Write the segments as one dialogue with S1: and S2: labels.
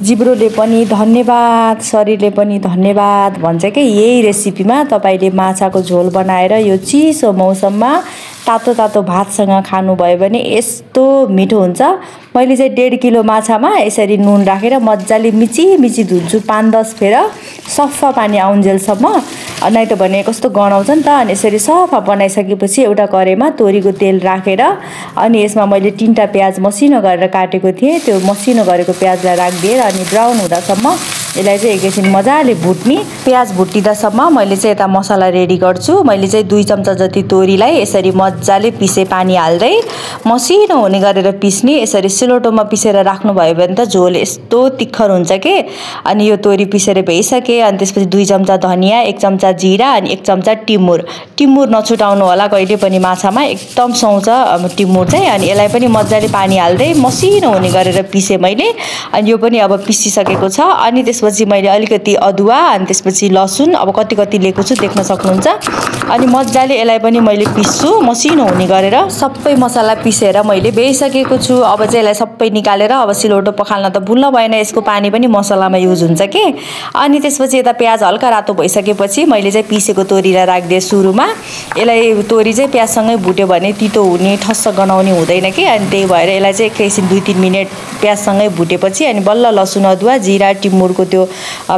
S1: जिब्रोले पनि धन्यवाद, शरीरले पनि धन्यवाद भन्छ के। यही रेसिपीमा तपाईले माछाको झोल बनाएर यो चिसो मौसममा तातो तातो भातसँग खानुभयो भने यस्तो मिठो हुन्छ। मैले चाहिँ 1.5 किलो माछामा यसरी नुन राखेर मज्जाले मिची धुन्छु 5-10 फेर, सफा पानी आउन्जेलसम्म। नै त भने कस्तो गनाउँछ नि त। अनि यसरी सफा बनाइसकेपछि एउटा कराईमा तोरीको तेल राखेर अनि यसमा मैले 3टा प्याज मसिनो गरेर काटेको थिएँ। त्यो मसिनो गरेको प्याजलाई राखिदिएर अनि ब्राउन हुँदासम्म यसलाई चाहिँ एकैछिन मजाले भुट्ने। प्याज भुट्टिदासम्म मैले चाहिँ यता मसला रेडी गर्छु। मैले चाहिँ 2 चम्चा जति तोरीलाई यसरी मजाले पिसे पानी हाल्दै मसिनो हुने गरेर पिस्ने। यसरी सिलौटोमा पिसेर राख्नुभयो भने त झोल यस्तो तिखर हुन्छ के। अनि यो तोरी पिसेर भइसके अनि त्यसपछि 2 चम्चा धनिया, 1 चम्चा जिरा अनि 1 चम्चा टिमुर नछुटाउनु होला कहिले पनि, माछामा एकदम सुहाउँछ टिमुर चाहिँ। अनि यसलाई पनि मजाले पानी हाल्दै मसिनो हुने गरेर पिसे मैले। अनि यो पनि अब पिसिसकेको छ। अनि त्यसपछि मैले अलिकति अदुवा अनि त्यसपछि लसुन अब कति लिएको छु देख्न सक्नुहुन्छ। अनि मजाले यसलाई पनि मैले पिस्छु मसिनो हुने गरेर। सबै मसला पिसेर मैले बेइसकेको छु। अब चाहिँ यसलाई सबै निकालेर अब सिलौटो पखाल्न त भुल्न भएन, यसको पानी पनि मसलामा युज हुन्छ के। अनि त्यसपछि यता प्याज हल्का रातो भइसकेपछि मैले चाहिँ पिसेको तोरीलाई राखिदिएँ सुरुमा। यसलाई तोरी चाहिँ प्याजसँगै भुट्यो भने तितो हुने ठस्स गनाउने हुँदैन के। अनि त्यही भएर यसलाई चाहिँ एकैछिन 2-3 मिनेट प्याजसँगै भुटेपछि अनि बल्ल लसुन अदुवा जिरा टिमुरको त्यो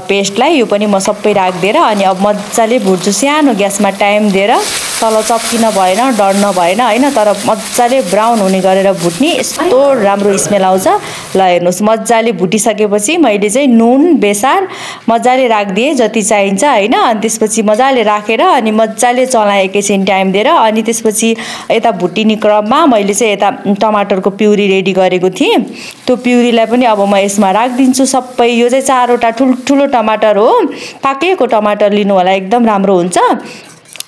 S1: पेस्टलाई यो पनि म सबै राखिदिएर अनि अब मजाले भुट्छु सानो ग्यासमा टाइम दिएर। तल चप्किन भएन, डढ्न भएन हैन, तर मजाले ब्राउन हुने गरेर भुट्ने। यस्तो राम्रो स्मेल आउँछ। ल हेर्नुस् मजाले भुटिसकेपछि मैले चाहिँ नुन बेसार मजाले राखिदिएँ जति चाहिन्छ हैन। अनि त्यसपछि मजाले राखेर अनि मजाले चलाएँ एकैछिन टाइम दिएर। अनि त्यसपछि यता भुटिने क्रममा मैले चाहिँ यता टमाटरको प्युरी रेडी गरेको थिएँ। त्यो प्युरीलाई पनि अब म यसमा राखिदिन्छु सबै। यो चाहिँ 4वटा ठुलो टमाटर हो। पाकेको टमाटर लिनु होला, एकदम राम्रो हुन्छ।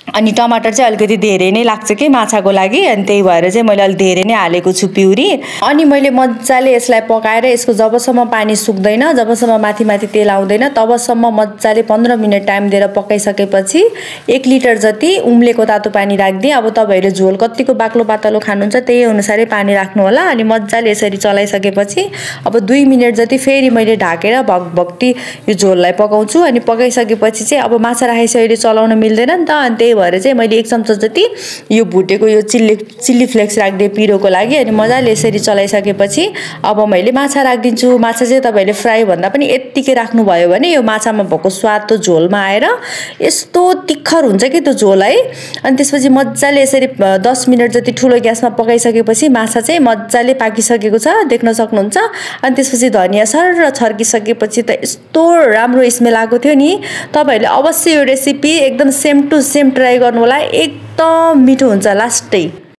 S1: अनि टमाटर चाहिँ अलिकति धेरै नै लाग्छ के माछाको लागि। अनि त्यही भएर चाहिँ मैले अलि धेरै नै हालेको छु प्युरी। अनि मैले मजाले यसलाई पकाएर यसको जबसम्म पानी सुक्दैन, जबसम्म माथि तेल आउँदैन तबसम्म मजाले 15 मिनेट टाइम दिएर पकाइसकेपछि 1 लिटर जति उम्लेको तातो पानी राखिदिएँ। अब तपाईहरुले झोल कतिको बाक्लो पातलो खानुहुन्छ त्यही अनुसारले पानी राख्नु होला। अनि मजाले यसरी चलाइसकेपछि अब 2 मिनेट जति फेरि मैले ढाकेर भक्भक्ती यो झोललाई पकाउँछु। अनि पकाइसकेपछि चाहिँ अब माछा राखेपछि चलाउन मिल्दैन नि त। अनि त्यही भएर चाहिँ मैले 1 चम्चा जति यो भुटेको यो चिल्ली फ्लेक्स राखिदिएँ पिरोको लागि। अनि मजाले यसरी चलाइसकेपछि अब मैले माछा राखिदिन्छु। माछा चाहिँ तपाईले फ्राई भन्दा पनि यत्तिकै राख्नुभयो भने यो माछामा भएको स्वाद त झोलमा आएर यस्तो तिखर हुन्छ कि त्यो झोल है। अनि त्यसपछि मजाले यसरी 10 मिनेट जति ठुलो ग्यासमा पकाइसकेपछि माछा चाहिँ मजाले पाकिसकेको छ देख्न सक्नुहुन्छ। अनि त्यसपछि धनिया सरर छर्किसकेपछि त यस्तो राम्रो स्मेल आएको थियो नि। तपाईहरुले अवश्य यो रेसिपी एकदम सेम टु सेम ट्राई गर्नु होला, एकदम मिठो हुन्छ लास्टै।